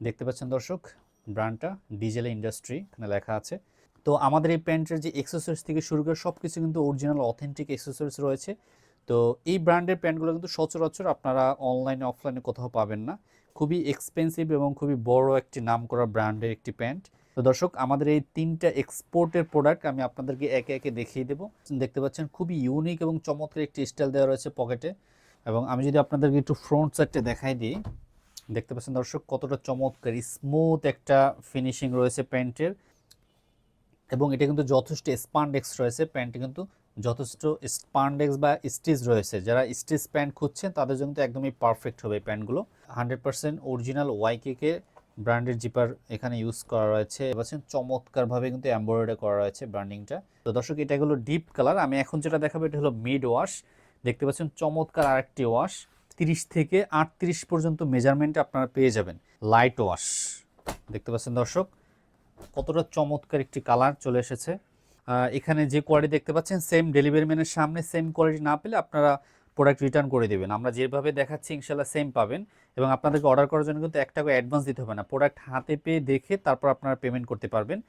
দেখতে পাচ্ছেন দর্শক, ব্র্যান্ডটা ডিজেল ইন্ডাস্ট্রি এখানে লেখা আছে। তো আমাদের এই প্যান্টের যে অ্যাক্সেসরিজ থেকে শুরু করে সব কিছু কিন্তু অরিজিনাল অথেন্টিক অ্যাক্সেসরিজ রয়েছে। তো এই ব্র্যান্ডের প্যান্টগুলো কিন্তু সচরাচর আপনারা অনলাইনে অফলাইনে কোথাও পাবেন না। খুবই এক্সপেন্সিভ এবং খুবই বড় একটি নামকরা ব্র্যান্ডের একটি প্যান্ট। তো দর্শক, আমাদের এই 3টা এক্সপোর্টের প্রোডাক্ট আমি আপনাদেরকে একে একে দেখিয়ে দেবো। দেখতে পাচ্ছেন খুবই ইউনিক এবং চমৎকার একটি স্টাইল দেওয়া রয়েছে পকেটে। এবং আমি যদি আপনাদেরকে একটু ফ্রন্ট সাইডটা দেখাই দিই, দেখতে পাচ্ছেন দর্শক কতটা চমৎকার স্মুথ একটা ফিনিশিং রয়েছে প্যান্টের। এবং এটা কিন্তু যথেষ্ট স্পান্ডেক্স রয়েছে, প্যান্টে কিন্তু যথেষ্ট স্পান্ডেক্স বা স্টিচ রয়েছে। যারা স্টিচ প্যান্ট খুঁজছেন তাদের জন্য তো একদমই পারফেক্ট হবে এই প্যান্টগুলো। 100% অরিজিনাল ওয়াইকেকে ব্র্যান্ডের জিপার এখানে ইউজ করা রয়েছে। পাচ্ছেন চমৎকারভাবে কিন্তু এমব্রয়ডারি করা রয়েছে ব্র্যান্ডিংটা। তো দর্শক, এটা হলো ডিপ কালার। আমি এখন যেটা দেখাবো এটা হলো মিড ওয়াশ। দেখতে পাচ্ছেন চমৎকার আরেকটি ওয়াশ। 30 থেকে 38 পর্যন্ত মেজারমেন্টে আপনারা পেয়ে যাবেন। Light wash. দেখতে পাচ্ছেন দর্শক কতটা চমৎকার একটি কালার চলে এসেছে। এখানে যে কোয়ালিটি দেখতে পাচ্ছেন, সেম ডেলিভারি ম্যানের সামনে সেম কোয়ালিটি না পেলে আপনারা প্রোডাক্ট রিটার্ন করে দেবেন। আমরা যেভাবে দেখাচ্ছি ইনশাল্লাহ সেম পাবেন। এবং আপনাদেরকে অর্ডার করার জন্য কিন্তু 1 টাকা অ্যাডভান্স দিতে হবে না, প্রোডাক্ট হাতে পেয়ে দেখে তারপর আপনারা পেমেন্ট করতে পারবেন।